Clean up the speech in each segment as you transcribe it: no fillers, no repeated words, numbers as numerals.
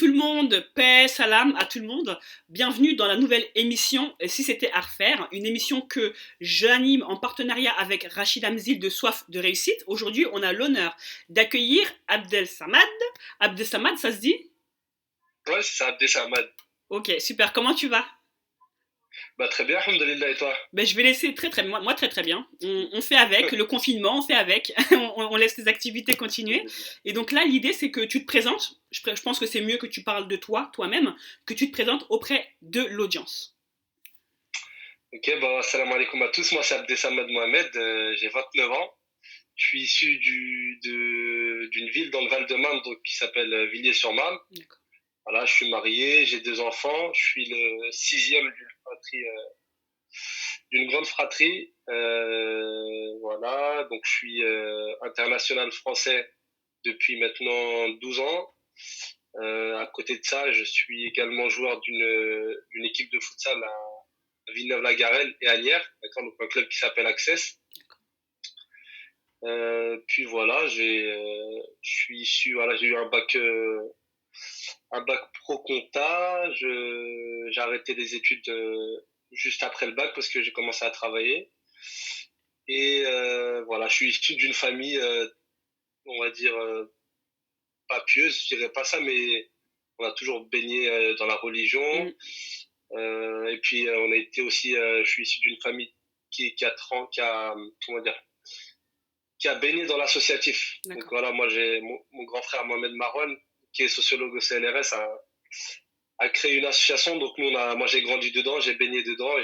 tout le monde, paix, salam à tout le monde. Bienvenue dans la nouvelle émission Si c'était à refaire, une émission que j'anime en partenariat avec Rachid Amzil de Soif de réussite. Aujourd'hui, on a l'honneur d'accueillir Abdel Samad. Abdel Samad, ça se dit? Ouais, c'est ça, Abdessamad. Ok, super. Comment tu vas? Bah, très bien, alhamdoulilah, et toi? Ben, je vais laisser moi très très bien. On fait avec le confinement, on fait avec, on laisse les activités continuer. Alhamdoulilah. Et donc là, l'idée c'est que tu te présentes. Je pense que c'est mieux que tu parles de toi, toi-même, que tu te présentes auprès de l'audience. Ok, bon, salam alaikum à tous. Moi, c'est Abdessamad Mohamed, j'ai 29 ans. Je suis issu d'une ville dans le Val-de-Marne donc, qui s'appelle Villiers-sur-Marne. D'accord. Voilà, je suis marié, j'ai deux enfants. Je suis le sixième d'une grande fratrie. Voilà, donc je suis international français depuis maintenant 12 ans. À côté de ça, je suis également joueur d'une équipe de futsal à Villeneuve-la-Garenne et à Nières, d'accord, donc un club qui s'appelle Access. Puis voilà, je suis issu, voilà, j'ai eu un bac pro compta. J'ai arrêté les études juste après le bac parce que j'ai commencé à travailler. Et voilà, je suis issu d'une famille, on va dire, pas pieuse, je dirais pas ça, mais on a toujours baigné dans la religion. Mm, Et puis on a été aussi, je suis issu d'une famille qui a 30, comment dire, qui a baigné dans l'associatif. Donc d'accord. voilà, moi j'ai mon grand frère Mohamed Marwan, qui est sociologue au CNRS, a créé une association. Donc nous, moi j'ai grandi dedans, j'ai baigné dedans et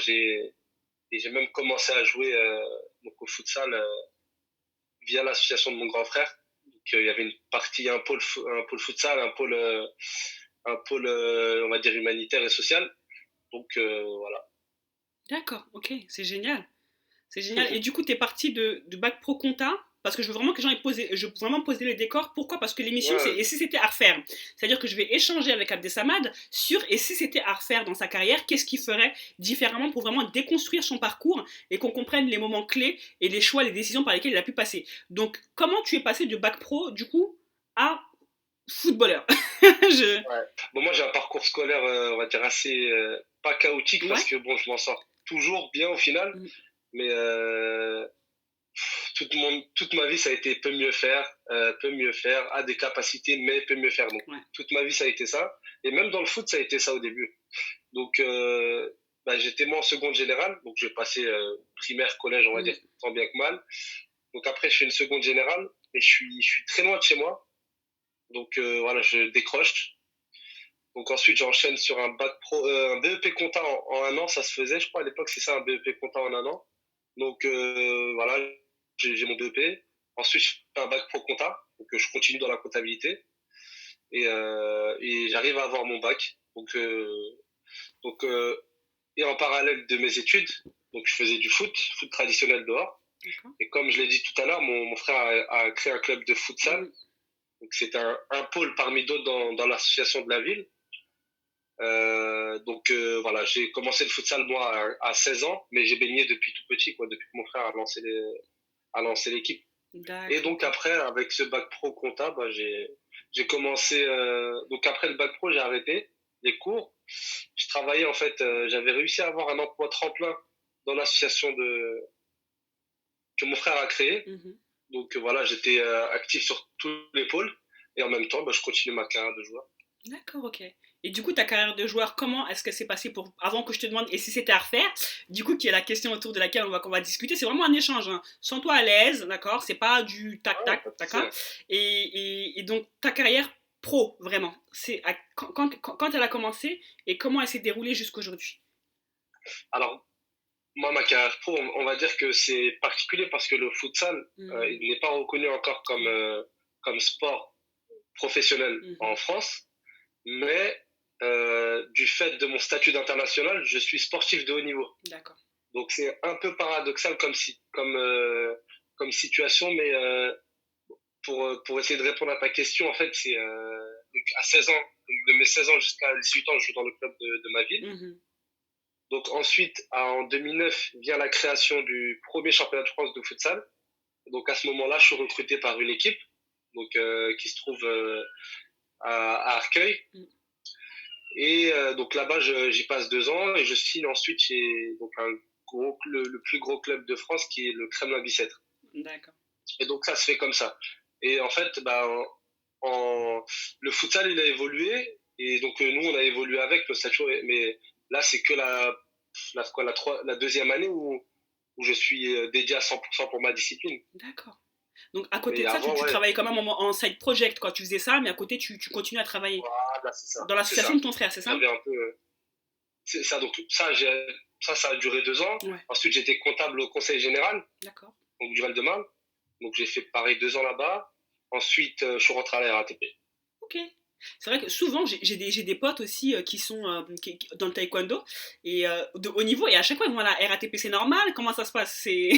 j'ai même commencé à jouer donc au futsal via l'association de mon grand frère. Donc il y avait une partie, un pôle futsal, un pôle on va dire humanitaire et social. Donc voilà. D'accord, ok, c'est génial. C'est génial. Et du coup, tu es parti de bac pro compta parce que je veux vraiment que je veux vraiment poser le décor. Pourquoi? Parce que l'émission, c'est Ouais, Et si c'était à refaire? C'est-à-dire que je vais échanger avec Abdesamad sur Et si c'était à refaire dans sa carrière, qu'est-ce qu'il ferait différemment pour vraiment déconstruire son parcours et qu'on comprenne les moments clés et les choix, les décisions par lesquelles il a pu passer. Donc, comment tu es passé de bac pro, du coup, à footballeur? je... ouais. Bon, moi j'ai un parcours scolaire, on va dire assez pas chaotique parce Ouais. que bon, je m'en sors toujours bien au final, Mm, mais toute ma vie, ça a été peut mieux faire, a des capacités, mais peut mieux faire. Donc, ouais. toute ma vie, ça a été ça. Et même dans le foot, ça a été ça au début. Donc, bah, j'étais moi en seconde générale. Donc, j'ai passé primaire, collège, on va Mm, dire, tant bien que mal. Donc, après, je fais une seconde générale, mais je suis très loin de chez moi. Donc, voilà, je décroche. Donc, ensuite, j'enchaîne sur un bac pro, un BEP compta en un an. Ça se faisait, je crois, à l'époque, c'est ça, un BEP compta en un an. Donc voilà, j'ai mon BEP. Ensuite, je fais un bac pro compta, donc je continue dans la comptabilité et j'arrive à avoir mon bac. Donc et en parallèle de mes études, donc je faisais du foot traditionnel dehors. d'accord. Et comme je l'ai dit tout à l'heure, mon frère a créé un club de futsal. Mm, Donc c'est un pôle parmi d'autres dans l'association de la ville. Donc voilà, j'ai commencé le futsal moi à 16 ans, mais j'ai baigné depuis tout petit, quoi, depuis que mon frère a lancé l'équipe. Et d'accord, donc ok. après, avec ce bac pro compta, bah, j'ai commencé. Donc après le bac pro, j'ai arrêté les cours. Je travaillais en fait. J'avais réussi à avoir un emploi tremplin dans l'association que mon frère a créée. Mhm. Donc voilà, j'étais actif sur tous les pôles et en même temps, bah, je continue ma carrière de joueur. D'accord, ok. Et du coup, ta carrière de joueur, comment est-ce que c'est passé pour avant que je te demande et si c'était à refaire? Du coup, qui est la question autour de laquelle qu'on va discuter, c'est vraiment un échange. Hein. Sens-toi à l'aise, d'accord? C'est pas du tac Ouais, tac, pas de souci. d'accord? Et donc ta carrière pro, vraiment, quand elle a commencé et comment elle s'est déroulée jusqu'aujourd'hui. Alors moi, ma carrière pro, on va dire que c'est particulier parce que le futsal, Hmm, il n'est pas reconnu encore ouais. comme sport professionnel Mhm. en France. Mais du fait de mon statut d'international, je suis sportif de haut niveau. D'accord. Donc c'est un peu paradoxal comme situation, mais pour essayer de répondre à ta question, en fait, c'est donc à 16 ans, donc de mes 16 ans jusqu'à 18 ans, je joue dans le club de ma ville. Mhm. Donc ensuite, en 2009, vient la création du premier championnat de France de futsal. Donc à ce moment-là, je suis recruté par une équipe donc, qui se trouve à Arcueil. Et donc là-bas, j'y passe 2 ans et je signe ensuite chez donc le plus gros club de France qui est le Kremlin-Bicêtre. D'accord. Et donc ça se fait comme ça. Et en fait, bah, le futsal, il a évolué. Et donc nous, on a évolué avec le statut. Mais là, c'est que la deuxième année où je suis dédié à 100% pour ma discipline. D'accord. Donc à côté Et de ça, avant, tu ouais, travaillais quand même en side project, quoi. Tu faisais ça, mais à côté, tu continues à travailler voilà, c'est ça. dans C'est l'association ça. de ton frère, c'est ça? J'avais un peu. C'est ça. Donc ça a duré 2 ans. Ouais, Ensuite, j'étais comptable au conseil général, d'accord. donc du Val-de-Marne. Donc j'ai fait pareil 2 ans là-bas. Ensuite, je suis rentré à la RATP. Ok. C'est vrai que souvent, j'ai des potes aussi qui sont dans le taekwondo et de haut niveau, et à chaque fois, ils vont à la RATP, c'est normal? Comment ça se passe? C'est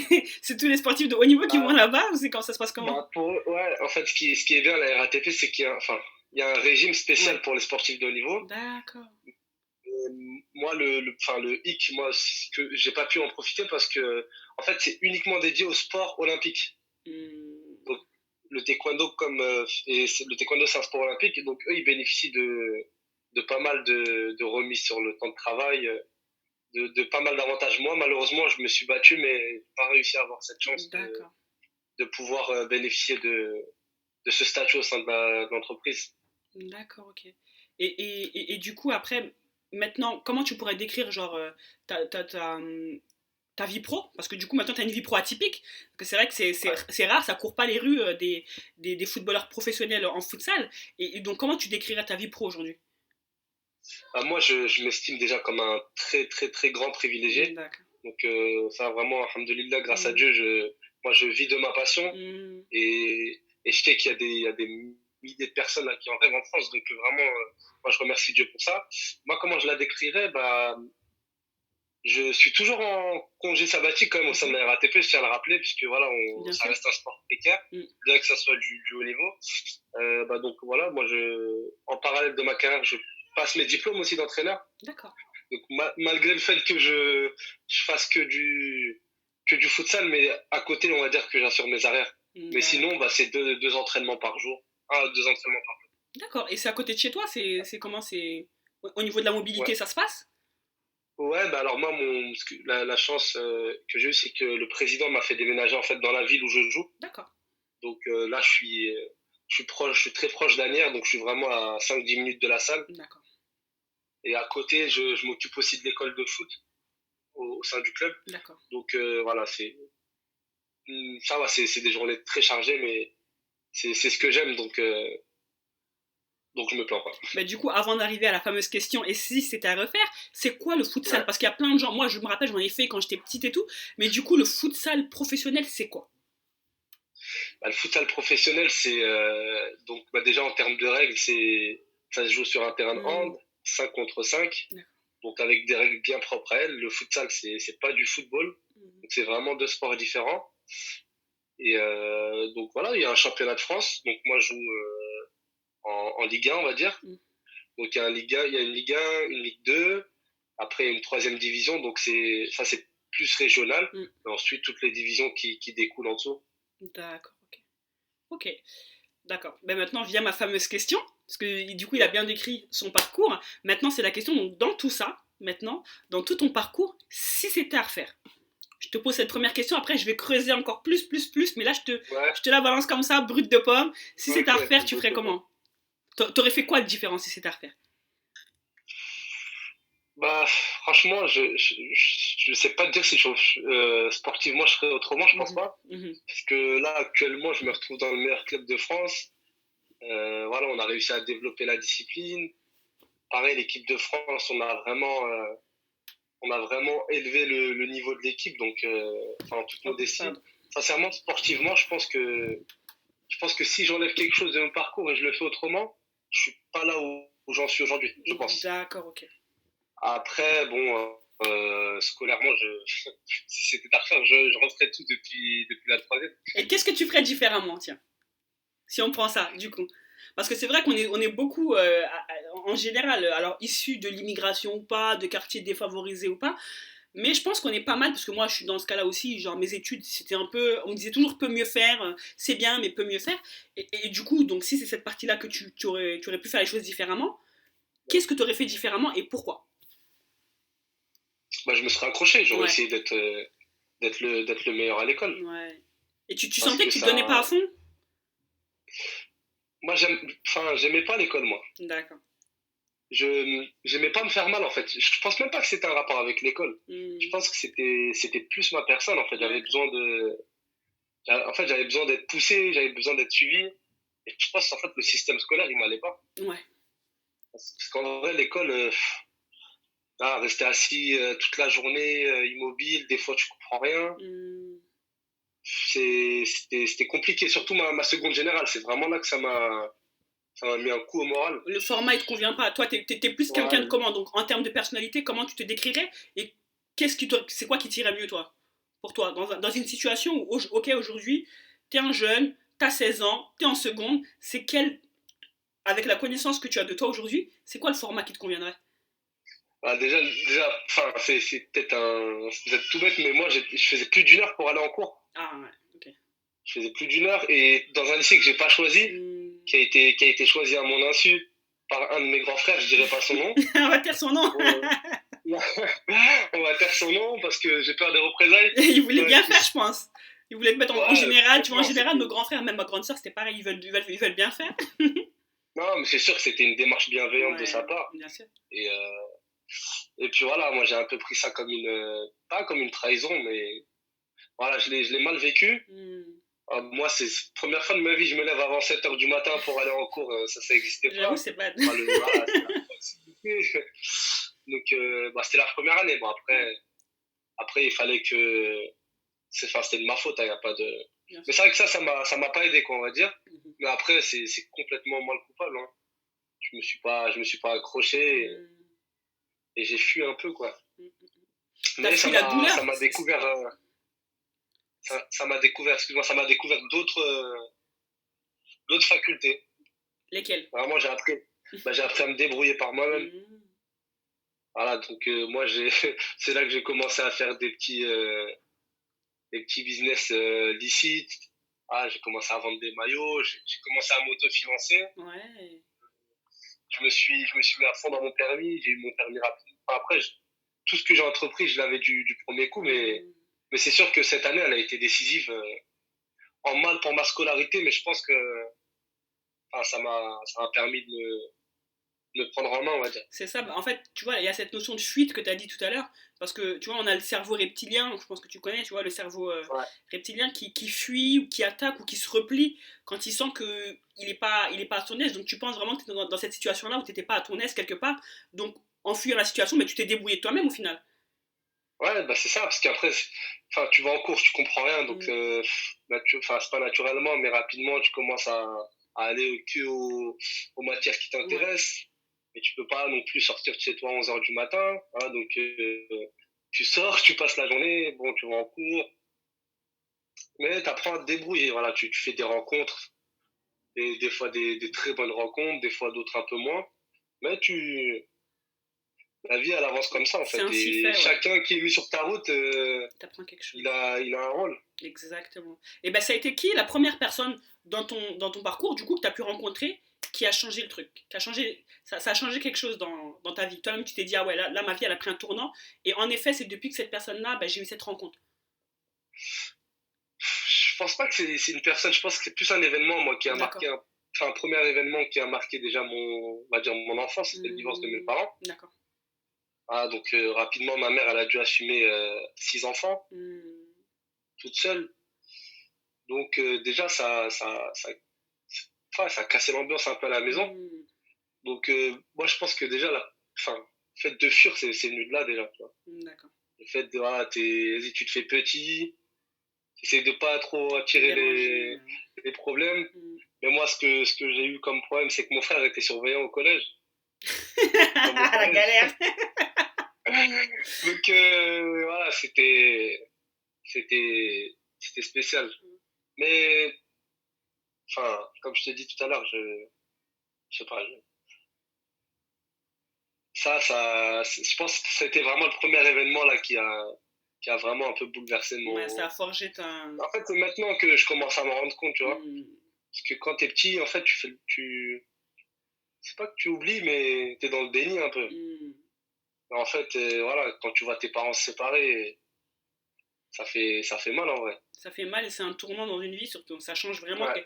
c'est tous les sportifs de haut niveau qui vont Bah, là-bas ou c'est quand ça se passe comment? ouais, en fait, ce qui est bien à la RATP, c'est enfin, il y a un régime spécial Ouais, pour les sportifs de haut niveau. d'accord. Moi, enfin, le hic, moi, que j'ai pas pu en profiter parce que, en fait, c'est uniquement dédié au sport olympique. Hmm, Donc, le taekwondo, le taekwondo, c'est un sport olympique, donc eux, ils bénéficient de pas mal de remises sur le temps de travail, de pas mal d'avantages. Moi, malheureusement, je me suis battu, mais j'ai pas réussi à avoir cette chance d'accord. de pouvoir bénéficier de ce statut au sein de l'entreprise. D'accord, ok. Et du coup, après, maintenant, comment tu pourrais décrire, genre, ta vie pro? Parce que du coup, maintenant, tu as une vie pro atypique. Parce que c'est vrai que Ouais. c'est rare, ça court pas les rues des footballeurs professionnels en futsal. Et donc, comment tu décrirais ta vie pro aujourd'hui? Moi, je m'estime déjà comme un très, très, très grand privilégié. D'accord. Donc, ça, vraiment, alhamdoulilah, grâce à Mm, Dieu, moi, je vis de ma passion. mm, Et je sais qu'il y a des milliers de personnes là, qui en rêvent en France. Donc, vraiment, moi, je remercie Dieu pour ça. Moi, comment je la décrirais? Bah, je suis toujours en congé sabbatique quand même au sein de mhm, la RATP, je tiens à le rappeler, puisque voilà, bien ça sûr. reste un sport précaire, Mm, bien que ça soit du haut niveau. Bah donc voilà, moi, en parallèle de ma carrière, je passe mes diplômes aussi d'entraîneur. d'accord. Donc malgré le fait que je fasse que du futsal, mais à côté, on va dire que j'assure mes arrières. Mais sinon, D'accord. bah, c'est deux entraînements par jour. Deux entraînements par D'accord. Et c'est à côté de chez toi? C'est comment? C'est au niveau de la jour. mobilité, Ouais. ça se passe? Ouais, bah alors moi, la chance que j'ai eue, c'est que le président m'a fait déménager en fait dans la ville où je joue. D'accord. Donc là, je suis très proche d'Anières, donc je suis vraiment à 5-10 minutes de la salle. D'accord. Et à côté, je m'occupe aussi de l'école de foot au sein du club. D'accord. Donc voilà, ça va, c'est des journées très chargées, mais c'est ce que j'aime, donc je me plains pas. Bah, du coup, avant d'arriver à la fameuse question, et si c'était à refaire, c'est quoi le futsal? Ouais. Parce qu'il y a plein de gens, moi je me rappelle, j'en ai fait quand j'étais petite et tout, mais du coup, le futsal professionnel, c'est quoi? Bah, le futsal professionnel, c'est donc bah, déjà en termes de règles, ça se joue sur un terrain de Hmm, hand, 5 contre 5, d'accord. donc avec des règles bien propres à elles. Le futsal, c'est pas du football, Hmm, donc c'est vraiment deux sports différents. Et donc voilà, il y a un championnat de France. Donc moi, je joue en Ligue 1, on va dire. hmm, Donc il y a une Ligue 1, une Ligue 2, après une troisième division. Donc c'est plus régional. hmm. Et ensuite, toutes les divisions qui découlent en dessous. D'accord, ok. Ok, d'accord. Ben maintenant, vient ma fameuse question, parce que du coup, il a Ouais. bien décrit son parcours. Maintenant, c'est la question, donc dans tout ça, maintenant, dans tout ton parcours, si c'était à refaire, je te pose cette première question, après je vais creuser encore plus, mais là Ouais, je te la balance comme ça, brute de pomme. Si c'était à ok, refaire, tu brut ferais de pomme. comment? T'aurais fait quoi de différent si c'était à refaire? Bah, franchement, je sais pas te dire si sportivement je ferais autrement, je pense Mhm, pas. mhm. Parce que là, actuellement, je me retrouve dans le meilleur club de France. Voilà, on a réussi à développer la discipline. Pareil, l'équipe de France, on a vraiment élevé le niveau de l'équipe. Donc, enfin, en toute Hop, modestie, pardon. sincèrement, sportivement, je pense que si j'enlève quelque chose de mon parcours et je le fais autrement, je suis pas là où j'en suis aujourd'hui, je pense. D'accord, ok. Après, bon, scolairement, si c'était à refaire, je referais tout depuis la troisième. Et qu'est-ce que tu ferais différemment, tiens, si on prend ça, du coup? Parce que c'est vrai on est beaucoup, en général, alors issus de l'immigration ou pas, de quartiers défavorisés ou pas, mais je pense qu'on est pas mal, parce que moi je suis dans ce cas-là aussi, genre mes études, c'était un peu, on me disait toujours peut mieux faire, c'est bien, mais peut mieux faire. Et du coup, donc si c'est cette partie-là que tu aurais pu faire les choses différemment, qu'est-ce que tu aurais fait différemment et pourquoi? Bah, je me serais accroché, j'aurais Ouais, essayé d'être le meilleur à l'école. ouais. Et tu Parce sentais que que tu te donnais pas à ça. fond? Moi, j'aimais pas l'école, moi. D'accord. J'aimais pas me faire mal, en fait. Je pense même pas que c'était un rapport avec l'école. Je Hmm, pense que c'était plus ma personne, en fait. d'accord. En fait, j'avais besoin d'être poussé, j'avais besoin d'être suivi. Et je pense, en fait, le système scolaire, il m'allait pas. Ouais. Parce qu'en vrai, l'école, rester assis toute la journée, immobile, des fois, tu comprends rien. Hmm. C'était compliqué, surtout ma seconde générale. C'est vraiment là que ça m'a mis un coup au moral. Le format, il te convient pas. Toi, t'es plus quelqu'un de Ouais, comment? Donc, en termes de personnalité, comment tu te décrirais? Et c'est quoi qui t'irait mieux, toi? Pour toi, dans une situation où, ok, aujourd'hui, t'es un jeune, t'as 16 ans, t'es en seconde, avec la connaissance que tu as de toi aujourd'hui, c'est quoi le format qui te conviendrait? déjà enfin, c'est peut-être vous êtes tout bête, mais moi, je faisais plus d'une heure pour aller en cours. Ah, ouais, ok. Je faisais plus d'une heure et dans un lycée que j'ai pas choisi, Hmm. qui a été choisi à mon insu par un de mes grands frères, je dirais pas son nom. On va taire son nom. Bon, on va taire son nom parce que j'ai peur des représailles. Il voulait bien Ouais, faire, je pense. Il voulait te mettre en ouais, général. Tu vois, en franchement, général, nos c'était. grands frères, même ma grande sœur, c'était pareil. Ils veulent bien faire. Non, mais c'est sûr que c'était une démarche bienveillante de sa Ouais, part. bien sûr. Et, et puis voilà, moi j'ai un peu pris ça comme pas comme une trahison, mais voilà, je l'ai mal vécu. Hmm. Moi, c'est la première fois de ma vie, je me lève avant 7 heures du matin pour aller en cours, ça n'existait J'avoue, pas. c'est bad. Bah, voilà, c'est la proximité. Donc, bah, c'était la première année. Bon, Ouais, après il fallait que. Enfin, c'était de ma faute, il n'y a pas de. bien Mais sûr. c'est vrai que ça m'a pas aidé, quoi, on va dire. Mhm. Mais après, c'est complètement moi le coupable, hein. Je me suis pas accroché Hmm. et j'ai fui un peu, quoi. T'as Mais fui la douleur. ça m'a découvert, ça m'a découvert, excuse-moi, ça m'a découvert d'autres facultés. Lesquels? Vraiment, j'ai appris à me débrouiller par moi-même. Hmm. Voilà, donc moi, c'est là que j'ai commencé à faire des petits business licites. Ah, j'ai commencé à vendre des maillots, j'ai commencé à m'autofinancer. Ouais. Je me suis mis à fond dans mon permis, j'ai eu mon permis rapide. Enfin, après, tout ce que j'ai entrepris, je l'avais du premier coup, Hmm. mais c'est sûr que cette année, elle a été décisive en mal pour ma scolarité, mais je pense que enfin, ça m'a permis de me prendre en main, on va dire. C'est ça, bah, en fait, tu vois, il y a cette notion de fuite que tu as dit tout à l'heure, parce que tu vois, on a le cerveau reptilien, je pense que tu connais, tu vois, le cerveau Ouais, reptilien qui fuit ou qui attaque ou qui se replie quand il sent que il est pas à son aise. Donc tu penses vraiment que tu es dans cette situation-là où tu n'étais pas à ton aise quelque part. Donc en fuyant la situation, mais tu t'es débrouillé de toi-même au final. ouais, bah c'est ça, parce qu'après, enfin, tu vas en cours, tu comprends rien, donc, Mm, enfin, c'est pas naturellement, mais rapidement, tu commences à aller aux matières qui ouais, t'intéressent, et tu peux pas non plus sortir de chez toi à 11 heures du matin, hein, donc, tu sors, tu passes la journée, bon, tu vas en cours, mais tu apprends à te débrouiller, voilà, tu fais des rencontres, et des fois des très bonnes rencontres, des fois d'autres un peu moins, mais la vie, elle avance comme ça, en c'est fait, ainsi et fait, ouais. chacun qui est mis sur ta route, Tu apprends quelque chose. il a un rôle. Exactement. Et ben ça a été qui la première personne dans ton parcours, du coup, que tu as pu rencontrer qui a changé le truc, qui a changé, ça a changé quelque chose dans ta vie. Toi-même, tu t'es dit, ah ouais, là, ma vie, elle a pris un tournant. Et en effet, c'est depuis que cette personne-là, ben, j'ai eu cette rencontre. Je pense pas que c'est une personne, je pense que c'est plus un événement, moi, qui a D'accord. marqué, enfin, un premier événement qui a marqué déjà on va dire, mon enfance, c'était le divorce de mes Hmm, parents. d'accord. Ah, donc, rapidement, ma mère, elle a dû assumer 6 enfants, Hmm, toute seule. Donc, déjà, enfin, ça a cassé l'ambiance un peu à la maison. hmm, Donc, moi, je pense que déjà, enfin, le fait de fuir, c'est venu de là, déjà, tu vois. d'accord. Le fait de, vas-y, tu te fais petit, essaye de pas trop attirer Déranger. les problèmes. Hmm. Mais moi, ce que j'ai eu comme problème, c'est que mon frère était surveillant au collège, dans mon La collège. galère. Donc, voilà, c'était spécial. Mais, enfin, comme je t'ai dit tout à l'heure, je sais pas, je pense que c'était vraiment le premier événement là qui a vraiment un peu bouleversé Ouais, ça mon. a forgé ta. En fait, c'est maintenant que je commence à m'en rendre compte, tu vois. Hmm, Parce que quand t'es petit, en fait, c'est pas que tu oublies, mais tu es dans le déni un peu. Hmm. En fait, voilà, quand tu vois tes parents se séparer, ça fait mal en vrai. Ça fait mal et c'est un tournant dans une vie, surtout. Ça change vraiment. Ouais,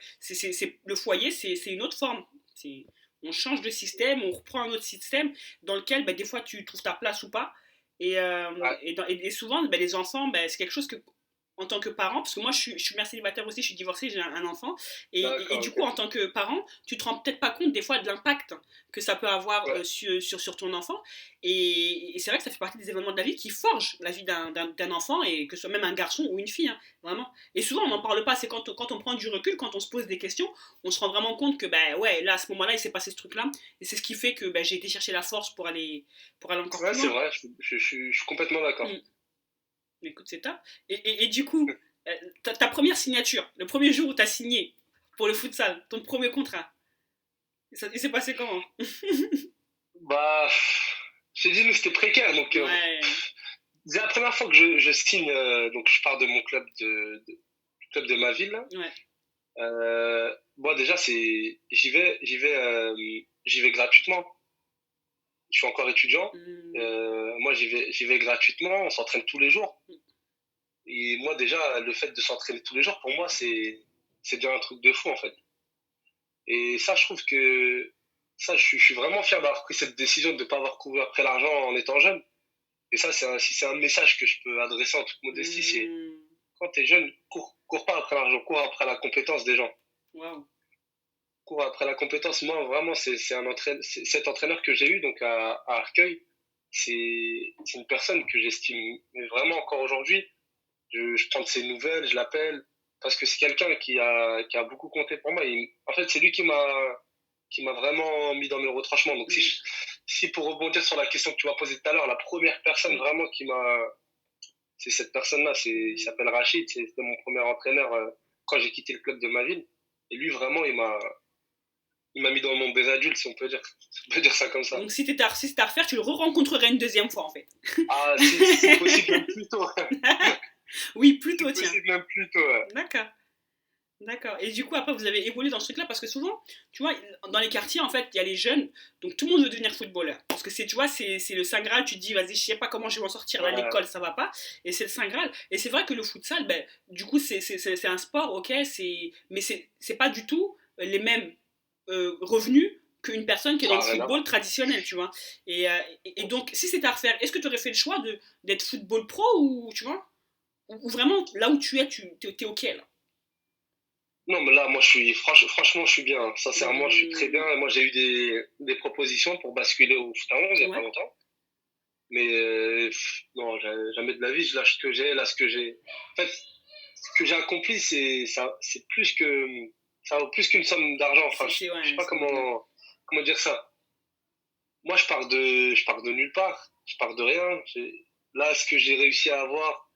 Le foyer, c'est une autre forme. On change de système, on reprend un autre système dans lequel bah, des fois tu trouves ta place ou pas. ouais, Et souvent, bah, les enfants, bah, c'est quelque chose que, en tant que parent, parce que moi je suis mère célibataire aussi, je suis divorcée, j'ai un enfant, et d'accord, du ok. coup, en tant que parent, tu te rends peut-être pas compte des fois de l'impact que ça peut avoir Ouais, sur ton enfant. Et c'est vrai que ça fait partie des événements de la vie qui forgent la vie d'un enfant, et que ce soit même un garçon ou une fille, hein, vraiment. Et souvent, on n'en parle pas, c'est quand on prend du recul, quand on se pose des questions, on se rend vraiment compte que, bah ouais, là, à ce moment-là, il s'est passé ce truc-là, et c'est ce qui fait que bah, j'ai été chercher la force pour aller encore ouais, plus c'est loin. vrai, je suis complètement d'accord. Mm. Écoute, c'est top. Et du coup, ta première signature, le premier jour où tu as signé pour le futsal, ton premier contrat, il s'est passé comment? Bah, j'ai dit, nous, c'était précaire. Donc, Ouais. c'est la première fois que je signe, donc je pars de mon club du club de ma ville, là. Ouais. Moi, déjà, j'y vais gratuitement. Je suis encore étudiant. Mm. Moi, j'y vais gratuitement. On s'entraîne tous les jours. Et moi, déjà, le fait de s'entraîner tous les jours, pour moi, c'est déjà un truc de fou, en fait. Et ça, je trouve que je suis vraiment fier d'avoir pris cette décision de ne pas avoir couru après l'argent en étant jeune. Et ça, si c'est un message que je peux adresser en toute modestie, c'est Mm. quand tu es jeune, cours pas après l'argent, cours après la compétence des gens. Waouh. Cours après la compétence. Moi, vraiment, cet entraîneur que j'ai eu donc à Arcueil, c'est une personne que j'estime vraiment encore aujourd'hui. Je prends de ses nouvelles, je l'appelle, parce que c'est quelqu'un qui a beaucoup compté pour moi. En fait, c'est lui qui m'a vraiment mis dans mes retranchements. Donc, Mm. si pour rebondir sur la question que tu m'as posée tout à l'heure, la première personne Oui. vraiment c'est cette personne-là, il Mm. s'appelle Rachid, c'était mon premier entraîneur quand j'ai quitté le club de ma ville. Et lui, vraiment, il m'a mis dans le monde des adultes, si on peut dire ça comme ça. Donc si c'était à refaire, tu le re-rencontrerais une deuxième fois en fait. Ah, si possible, même plus tôt. Oui, Si plutôt, tiens. possible, même plus tôt. Ouais. D'accord. D'accord. Et du coup, après, vous avez évolué dans ce truc-là parce que souvent, tu vois, dans les quartiers, en fait, il y a les jeunes, donc tout le monde veut devenir footballeur. Parce que tu vois, c'est le Saint Graal, tu te dis, vas-y, je sais pas comment je vais m'en sortir, là, Ouais, l'école, ça va pas. Et c'est le Saint Graal. Et c'est vrai que le futsal, ben, du coup, c'est un sport, ok, mais c'est pas du tout les mêmes revenus qu'une personne qui est dans ça le n'a rien à football voir. traditionnel, tu vois. Et donc, si c'était à refaire, est-ce que tu aurais fait le choix d'être football pro ou, tu vois, ou vraiment, là où tu es, t'es ok, là. Non, mais là, moi, franchement, je suis bien. Sincèrement, je suis très bien. Mmh. Moi, j'ai eu des propositions pour basculer au foot à 11 il n'y a pas Ouais. longtemps. Mais non, jamais de la vie, je lâche ce que j'ai, là, ce que j'ai. En fait, ce que j'ai accompli, c'est ça vaut plus qu'une somme d'argent. Enfin, je sais Ouais, pas c'est au-delà. comment dire ça. Moi, je pars de nulle part. Je pars de rien. Là, ce que j'ai réussi à avoir,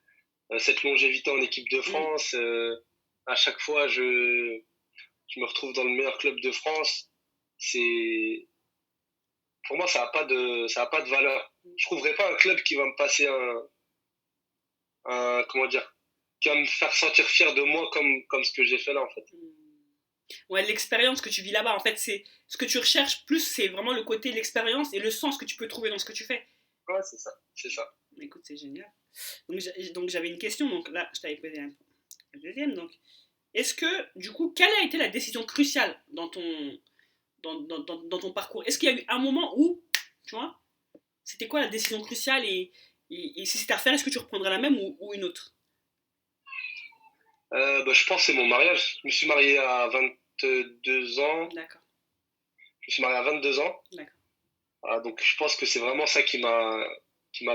cette longévité en équipe de Mm. France, à chaque fois, je me retrouve dans le meilleur club de France. C'est, pour moi, ça a pas de valeur. Je trouverai pas un club qui va me passer comment dire, qui va me faire sentir fier de moi comme ce que j'ai fait là, en fait. Ouais, l'expérience que tu vis là-bas, en fait, c'est ce que tu recherches plus, c'est vraiment le côté de l'expérience et le sens que tu peux trouver dans ce que tu fais. Ouais, c'est ça, c'est ça. Écoute, c'est génial. Donc j'avais une question, donc là, je t'avais posé la deuxième. Donc, est-ce que, du coup, quelle a été la décision cruciale dans ton parcours? Est-ce qu'il y a eu un moment où, tu vois, c'était quoi la décision cruciale et si c'était à refaire, est-ce que tu reprendrais la même ou une autre? Bah, je pense que c'est mon mariage. Je me suis marié à 22 ans. D'accord, Je me suis marié à 22 ans. d'accord. Ah, donc je pense que c'est vraiment ça qui m'a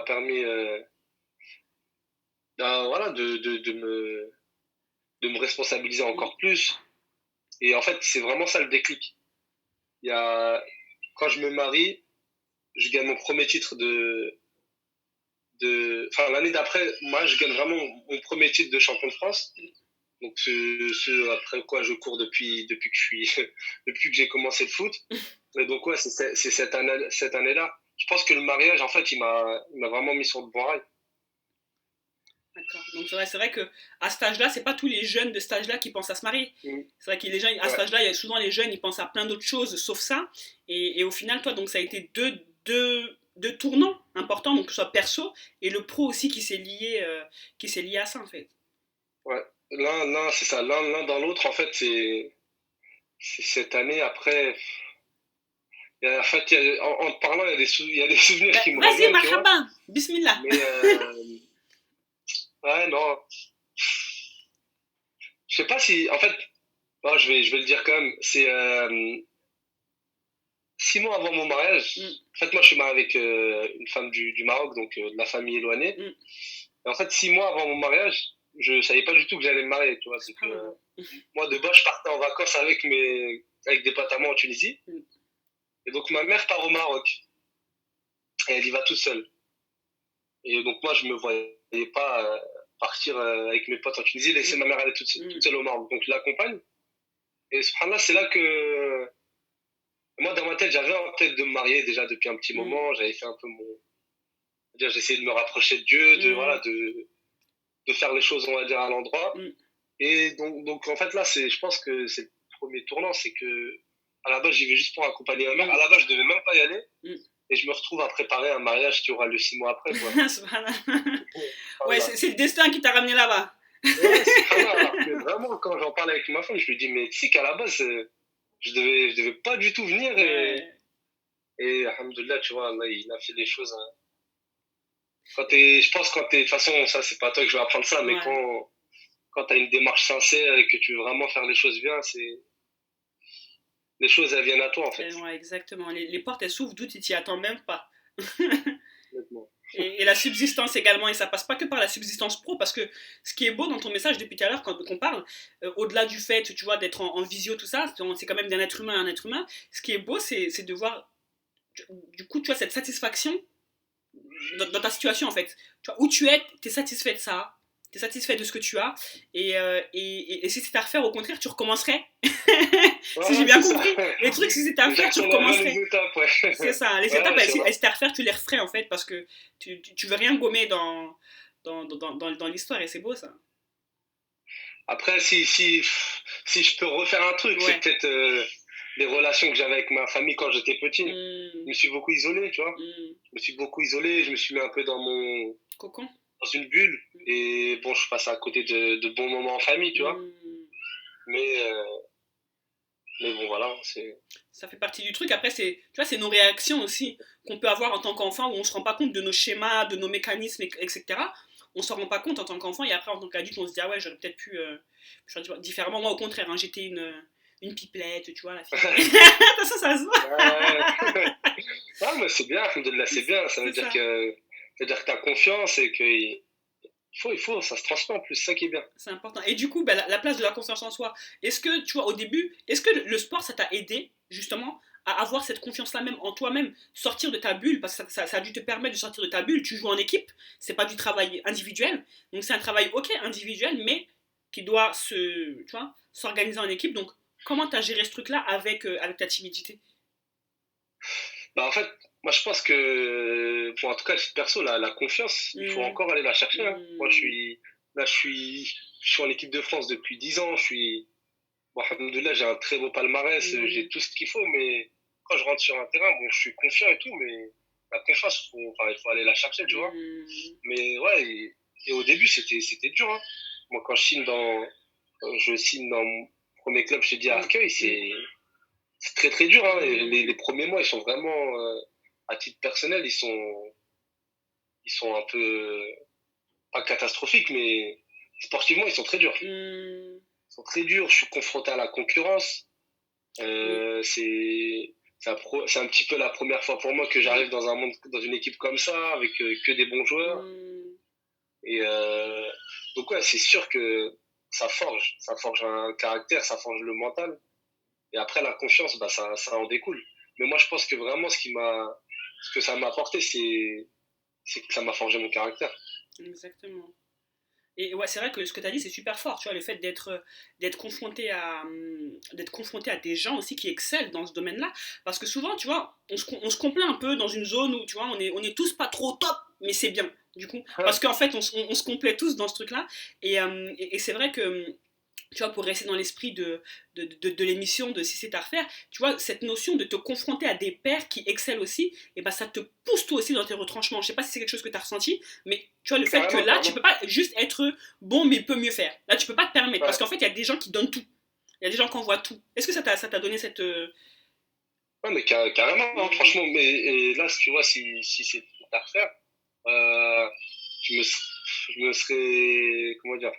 permis voilà, de me responsabiliser Mm. encore plus. Et en fait, c'est vraiment ça le déclic. Il y a, quand je me marie, je gagne mon premier titre enfin, l'année d'après, moi, je gagne vraiment mon premier titre de champion de France. Donc, ce après quoi je cours depuis que depuis que j'ai commencé le foot. Et donc, ouais, c'est cette année-là. Je pense que le mariage, en fait, il m'a vraiment mis sur le bon rail. D'accord. Donc c'est vrai que à cet âge-là, c'est pas tous les jeunes de cet âge-là qui pensent à se marier. Mm. C'est vrai que les gens, à cet Ouais. âge-là, il y a souvent les jeunes, ils pensent à plein d'autres choses sauf ça. Et au final, toi, donc ça a été deux tournants importants, donc que ce soit perso et le pro aussi qui s'est lié à ça en fait. Ouais. L'un, c'est ça, l'un dans l'autre, en fait, c'est cette année après. En fait, en te parlant, il y a des souvenirs Bah, qui me vas-y, reviennent, tu vois. marhaba, bismillah. Mais, ouais, non. Je sais pas si, en fait, bon, je vais le dire quand même. C'est 6 mois avant mon mariage. Mm, En fait, moi, je suis marié avec une femme du Maroc, donc de la famille éloignée. mm, Et en fait, 6 mois avant mon mariage, je savais pas du tout que j'allais me marier, tu vois. Donc, subhanallah. moi, de base, je partais en vacances avec des potes à moi en Tunisie. Mm, Et donc, ma mère part au Maroc. Et elle y va toute seule. Et donc, moi, je me voyais pas partir avec mes potes en Tunisie, laisser mm, ma mère aller toute seule au Maroc. Donc, je l'accompagne. Et subhanallah, c'est là que moi, dans ma tête, j'avais en tête de me marier déjà depuis un petit mm, moment. J'avais fait un peu mon. Dire, j'essayais de me rapprocher de Dieu, mm, de faire les choses, on va dire, à l'endroit. mm, Et donc, en fait, là, je pense que c'est le premier tournant, c'est que, à la base, j'y vais juste pour accompagner ma mère. À mm, la base, je devais même pas y aller. mm. Et je me retrouve à préparer un mariage qui aura lieu 6 mois après, quoi. Subhanallah. Ouais, Voilà. c'est le destin qui t'a ramené là-bas. Ouais, subhanallah. Alors que vraiment, quand j'en parle avec ma femme, je lui dis, mais tu sais qu'à la base, je devais pas du tout venir. Ouais. Et alhamdoulilah, tu vois, Allah, il a fait les choses, hein. Je pense quand t'es, de toute façon, ça, c'est pas toi que je vais apprendre ça, mais Ouais. quand t'as une démarche sincère et que tu veux vraiment faire les choses bien, les choses, elles viennent à toi, en fait. Ouais, exactement. Les portes, elles s'ouvrent d'où tu t'y attends même pas. Honnêtement. Et la subsistance également, et ça passe pas que par la subsistance pro, parce que ce qui est beau dans ton message depuis tout à l'heure, quand on parle, au-delà du fait, tu vois, d'être en visio, tout ça, c'est quand même d'un être humain à un être humain, ce qui est beau, c'est de voir, du coup, tu vois, cette satisfaction dans ta situation, en fait. Tu vois, où tu es, tu es satisfait de ça, tu es satisfait de ce que tu as, et si c'était à refaire, au contraire, tu recommencerais. Si j'ai Ouais, bien c'est ça. compris. Les trucs, si c'était à refaire, tu J'accélérerai les recommencerais. étapes, ouais. C'est ça, les étapes, Ouais, c'est vrai. elles étaient à refaire, tu les referais en fait, parce que tu veux rien gommer dans l'histoire, et c'est beau ça. Après, si je peux refaire un truc, c'est Ouais. peut-être les relations que j'avais avec ma famille quand j'étais petit. Je Hmm, me suis beaucoup isolé, tu vois. hmm. Je me suis beaucoup isolé, je me suis mis un peu Cocon. dans une bulle. Et bon, je suis passé à côté de bons moments en famille, tu vois. Hmm. Mais, euh, mais bon, voilà, c'est. Ça fait partie du truc. Après, tu vois, c'est nos réactions aussi qu'on peut avoir en tant qu'enfant, où on se rend pas compte de nos schémas, de nos mécanismes, etc. On s'en rend pas compte en tant qu'enfant, et après, en tant qu'adulte, on se dit, ah ouais, j'aurais peut-être pu faire différemment. Moi, au contraire, hein, j'étais une pipelette, tu vois, la fille. Ça se voit. Ah, mais c'est bien, alhamdoulilah, c'est bien. C'est ça. Ça veut dire que tu as confiance et il faut, ça se transmet en plus, c'est ça qui est bien. C'est important. Et du coup, bah, la place de la confiance en soi, est-ce que, tu vois, au début, est-ce que le sport, ça t'a aidé, justement, à avoir cette confiance-là même en toi-même, sortir de ta bulle, parce que ça a dû te permettre de sortir de ta bulle, tu joues en équipe, c'est pas du travail individuel, donc c'est un travail, ok, individuel, mais qui doit tu vois, s'organiser en équipe, donc comment t'as géré ce truc-là avec ta timidité? Bah, en fait, moi je pense que, pour en tout cas, à titre perso, la confiance, il faut Hmm, encore aller la chercher, hein. Moi, hmm, je suis en équipe de France depuis 10 ans. Bon, alhamdoulilah, j'ai un très beau palmarès, hmm, j'ai tout ce qu'il faut, mais quand je rentre sur un terrain, bon, je suis confiant et tout, mais la confiance, il faut aller la chercher, tu vois. hmm, Mais ouais, et au début, c'était dur, hein. Moi, quand je signe dans mon premier club, je t'ai dit à hmm, Arcueil, hmm, c'est très très dur, hein. Et hmm, les premiers mois, ils sont vraiment, à titre personnel, ils sont un peu, pas catastrophiques, mais sportivement, ils sont très durs. hmm. Ils sont très durs, je suis confronté à la concurrence. Oui, C'est un petit peu la première fois pour moi que oui. j'arrive dans une équipe comme ça, avec que des bons joueurs. Hmm. Et donc, ouais, c'est sûr que ça forge un caractère, ça forge le mental. Et après, la confiance, bah, ça en découle. Mais moi, je pense que vraiment, ce que ça m'a apporté, c'est que ça m'a forgé mon caractère. Exactement. Et ouais, c'est vrai que ce que tu as dit, c'est super fort, tu vois, le fait d'être confronté à des gens aussi qui excellent dans ce domaine-là. Parce que souvent, tu vois, on se complaint un peu dans une zone où, tu vois, on est tous pas trop top. mais c'est bien, du coup. Ouais, Parce qu'en fait, on se complète tous dans ce truc-là. Et c'est vrai que, tu vois, pour rester dans l'esprit de l'émission de Si c'est à refaire, tu vois, cette notion de te confronter à des pairs qui excellent aussi, et ben ça te pousse toi aussi dans tes retranchements. Je sais pas si c'est quelque chose que tu as ressenti, mais tu vois, le fait que carrément, là, tu carrément. peux pas juste être bon, mais peut mieux faire. Là, tu peux pas te permettre, parce Ouais, qu'en fait, il y a des gens qui donnent tout. Il y a des gens qui envoient tout. Est-ce que ça t'a donné cette. ouais mais carrément, hein, Hmm, franchement. Mais et là, si tu vois, si c'était à refaire, euh, je me, je me serais, comment dire,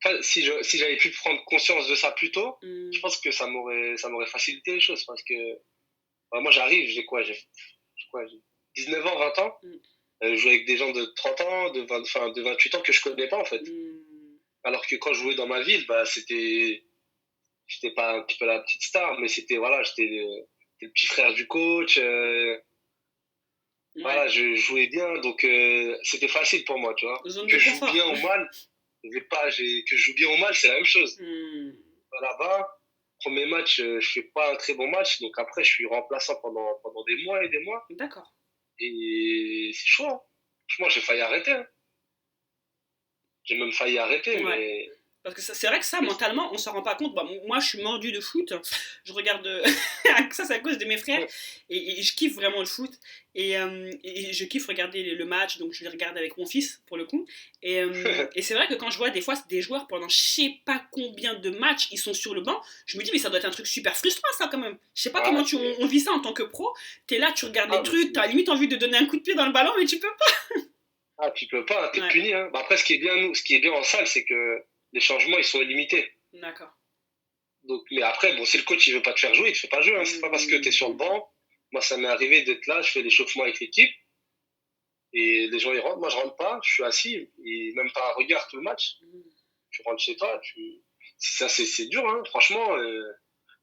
enfin, si j'avais pu prendre conscience de ça plus tôt, je hmm, pense que ça m'aurait facilité les choses parce que moi j'arrive, j'ai quoi, j'ai 19 ans, 20 ans, hmm, je joue avec des gens de 30 ans, enfin, de 28 ans que je connais pas en fait. hmm. Alors que quand je jouais dans ma ville, bah j'étais pas un petit peu la petite star, mais c'était voilà, j'étais le petit frère du coach. Ouais, Voilà, je jouais bien, donc c'était facile pour moi, tu vois. zone de Que je joue confort. bien ou mal, que je joue bien ou mal, c'est la même chose. Hmm, Là-bas, premier match, je fais pas un très bon match, donc après, je suis remplaçant pendant des mois et des mois, d'accord. et c'est chaud, hein. Franchement, j'ai failli arrêter, hein. J'ai même failli arrêter, Ouais. mais, Parce que c'est vrai que ça, mais mentalement, on s'en rend pas compte. Bah, moi, je suis mordu de foot. Je regarde. Ça, c'est à cause de mes frères. Et je kiffe vraiment le foot. Et je kiffe regarder le match. Donc, je les regarde avec mon fils, pour le coup. Et c'est vrai que quand je vois des fois des joueurs pendant je sais pas combien de matchs, ils sont sur le banc, je me dis, mais ça doit être un truc super frustrant, ça, quand même. Je sais pas ah, comment on vit ça en tant que pro. T'es là, tu regardes les ah, mais trucs, t'as limite envie de donner un coup de pied dans le ballon, mais tu peux tu peux pas, hein, pas. t'es Ouais, puni, hein. Bah, après, ce qui est bien en salle, c'est que les changements, ils sont illimités. d'accord. Donc, mais après, bon, si le coach il veut pas te faire jouer, il te fait pas jouer, hein. C'est pas parce que tu es sur le Hmm. banc. Moi, ça m'est arrivé d'être là, je fais l'échauffement avec l'équipe et les gens ils rentrent. Moi, je rentre pas, je suis assis et même pas un regard tout le match. Tu rentres chez toi, ça c'est dur, hein, franchement.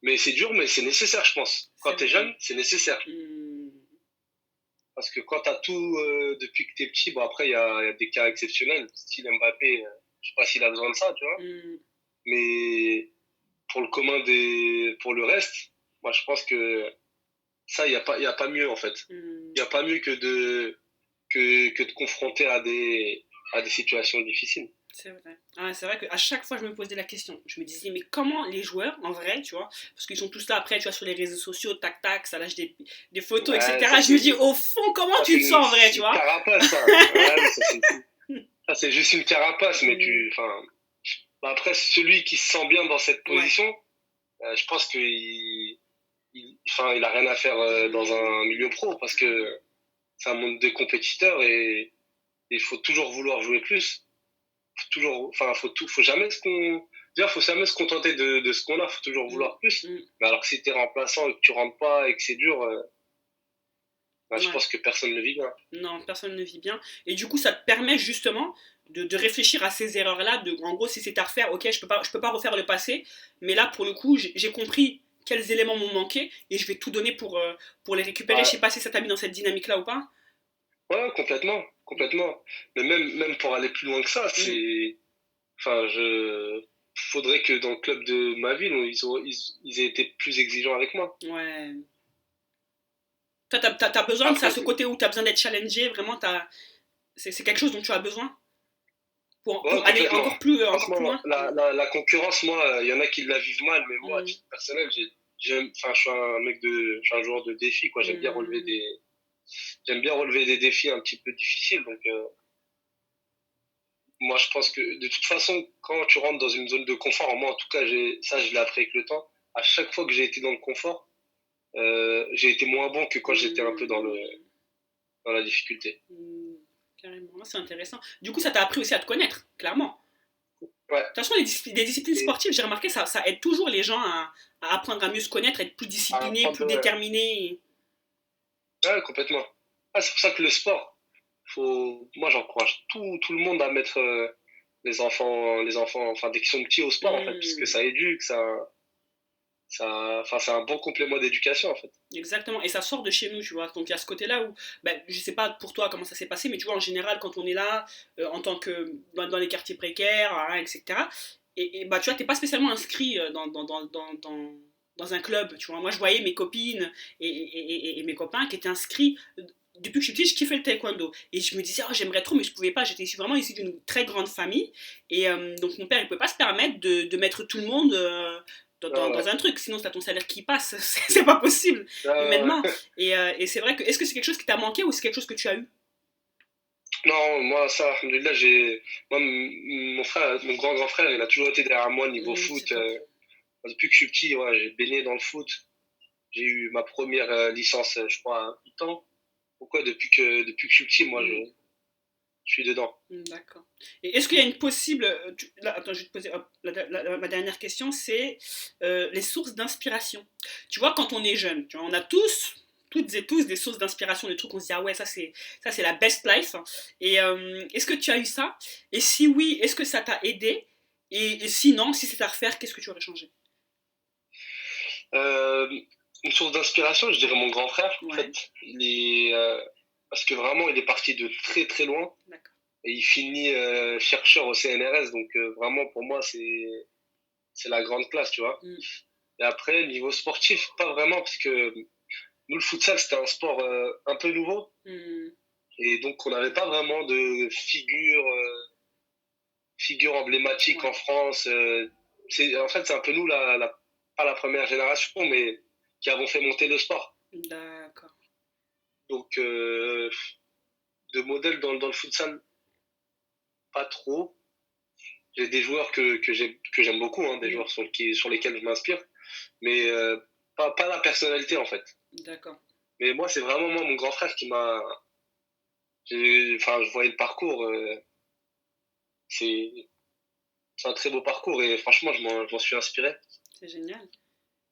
Mais c'est dur, mais c'est nécessaire, je pense. Quand C'est tu es vrai. jeune, c'est nécessaire Hmm. parce que quand tu as tout depuis que tu es petit, bon après il y a des cas exceptionnels, style Mbappé, je sais pas s'il a besoin de ça, tu vois. Hmm. Mais pour le reste, moi je pense que ça, il y a pas mieux en fait. Hmm. Il n'y a pas mieux que de confronter à des situations difficiles. C'est vrai. Ah, c'est vrai qu'à chaque fois, je me posais la question. Je me disais, mais comment les joueurs, en vrai, tu vois, parce qu'ils sont tous là après, tu vois, sur les réseaux sociaux, tac, tac, ça lâche des photos, Ouais, etc. Je me dis, au fond, comment tu te sens en vrai, c'est tu une vois? carapace, ça. Ouais, mais ça, c'est juste une carapace, mais Hmm. enfin, bah après, celui qui se sent bien dans cette Ouais. position, je pense enfin, il a rien à faire dans Hmm. un milieu pro parce Carrément. que c'est un monde de compétiteurs et il faut toujours vouloir jouer plus. Toujours, enfin, faut jamais déjà, faut jamais se contenter de ce qu'on a, faut toujours Hmm. vouloir plus. Hmm. Mais alors que si t'es remplaçant et que tu rentres pas et que c'est dur, bah, je Ouais. pense que personne ne vit bien. Non, personne ne vit bien. Et du coup, ça te permet justement de réfléchir à ces erreurs-là. En gros, si c'est à refaire, ok, je peux pas refaire le passé, mais là, pour le coup, j'ai compris quels éléments m'ont manqué et je vais tout donner pour les récupérer. Je Ouais, sais pas si ça t'a mis dans cette dynamique-là ou pas. ouais, complètement, complètement. Mais même pour aller plus loin que ça, Mm. enfin, faudrait que dans le club de ma ville, ils aient été plus exigeants avec moi. Ouais. Toi, t'as besoin de ça, Après, ce côté où t'as besoin d'être challengé, vraiment, c'est quelque chose dont tu as besoin ouais, pour aller complètement. encore plus Franchement, loin. la concurrence, moi, il y en a qui la vivent mal, mais moi, à Mm. titre personnel, enfin, je suis un joueur de défi, quoi. Mm. J'aime bien relever des défis un petit peu difficiles. Donc, moi, je pense que de toute façon, quand tu rentres dans une zone de confort, moi, en tout cas, ça, je l'ai appris avec le temps. À chaque fois que j'ai été dans le confort, j'ai été moins bon que quand j'étais un peu Mm. dans la difficulté. Mm. Carrément, c'est intéressant. Du coup, ça t'a appris aussi à te connaître, clairement. Ouais. De toute façon, les disciplines Et sportives, j'ai remarqué, ça aide toujours les gens à apprendre à mieux se connaître, être plus à disciplinés, plus apprendre, ouais. déterminés. Ouais, complètement. Ah, c'est pour ça que le sport, moi, j'encourage tout le monde à mettre les enfants, enfin, dès qu'ils sont petits au sport, en fait, puisque Hmm, ça éduque, enfin, c'est un bon complément d'éducation, en fait. exactement, et ça sort de chez nous, tu vois. Donc il y a ce côté-là où, ben, je sais pas pour toi comment ça s'est passé, mais tu vois, en général, quand on est là, en tant que dans les quartiers précaires, hein, etc., bah, tu vois, t'es pas spécialement inscrit dans un club, tu vois. Moi, je voyais mes copines et mes copains qui étaient inscrits depuis que je suis petite, je kiffais le taekwondo. Et je me disais, oh, j'aimerais trop, mais je pouvais pas. J'étais vraiment issue d'une très grande famille. Et donc, mon père, il pouvait pas se permettre de mettre tout le monde dans Ouais. un truc. Sinon, t'as ton salaire qui passe. C'est pas possible, humainement. Ouais. Et c'est vrai que, est-ce que c'est quelque chose qui t'a manqué ou c'est quelque chose que tu as eu? Non, moi, ça, alhamdoulilah, mon frère, mon grand frère, il a toujours été derrière moi niveau C'est foot. top. Depuis que je suis petit, ouais, j'ai baigné dans le foot. J'ai eu ma première licence, je crois, à 8 ans. Pourquoi depuis que je suis petit, moi, Mm. je suis dedans. D'accord. Et est-ce qu'il y a une possible... là, attends, je vais te poser hop, ma dernière question, c'est les sources d'inspiration. Tu vois, quand on est jeune, tu vois, on a tous, toutes et tous, des sources d'inspiration, des trucs où on se dit, ah ouais, ça c'est la best life. Et est-ce que tu as eu ça? Et si oui, est-ce que ça t'a aidé? Et sinon, si c'est à refaire, qu'est-ce que tu aurais changé? Euh, une source d'inspiration, je dirais mon grand frère. En Ouais, fait, parce que vraiment, il est parti de très très loin d'accord. et il finit chercheur au CNRS. Donc vraiment, pour moi, c'est la grande classe, tu vois. Mm, Et après, niveau sportif, pas vraiment, parce que nous, le futsal, c'était un sport un peu nouveau. mm, Et donc, on n'avait pas vraiment de figure emblématique ouais, en France. En fait, c'est un peu nous, pas la première génération, mais qui avons fait monter le sport. d'accord. Donc, de modèle dans le futsal, pas trop. J'ai des joueurs que j'aime beaucoup, hein, des Mm, joueurs sur lesquels je m'inspire, mais pas la personnalité, en fait. d'accord. Mais moi, c'est vraiment moi, mon grand frère qui m'a. Enfin, je voyais le parcours. C'est c'est un très beau parcours et franchement, je m'en suis inspiré. C'est génial.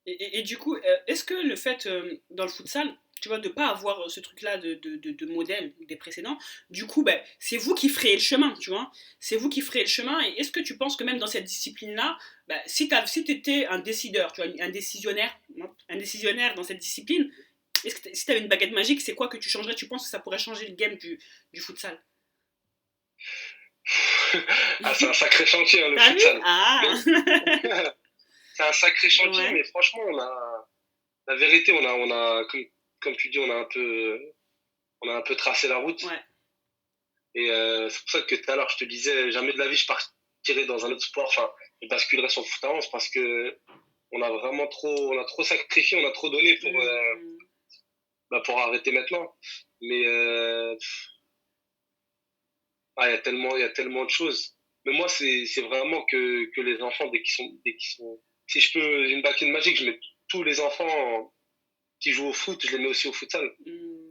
Et du coup, est-ce que le fait, dans le futsal, tu vois, de ne pas avoir ce truc-là de modèle des précédents, du coup, ben, c'est vous qui ferez le chemin, tu vois. C'est vous qui ferez le chemin. Et est-ce que tu penses que même dans cette discipline-là, ben, si tu étais un décideur, tu vois, un décisionnaire dans cette discipline, si tu avais une baguette magique, c'est quoi que tu changerais? Tu penses que ça pourrait changer le game du futsal? Ah, c'est un sacré chantier, hein, le T'as vu? futsal. Ah. Mais c'est un sacré chantier, Ouais, mais franchement, la vérité, comme tu dis, on a un peu tracé la route. ouais. Et c'est pour ça que tout à l'heure, je te disais, jamais de la vie, je partirais dans un autre sport. Enfin, je basculerais sur le foot à 11 parce que on a trop sacrifié, on a trop donné Hmm, pour arrêter maintenant. Mais il y a tellement de choses. Mais moi, c'est vraiment que les enfants, dès qu'ils sont, si je peux, une baguette magique, je mets tous les enfants qui jouent au foot, je les mets aussi au futsal. hmm.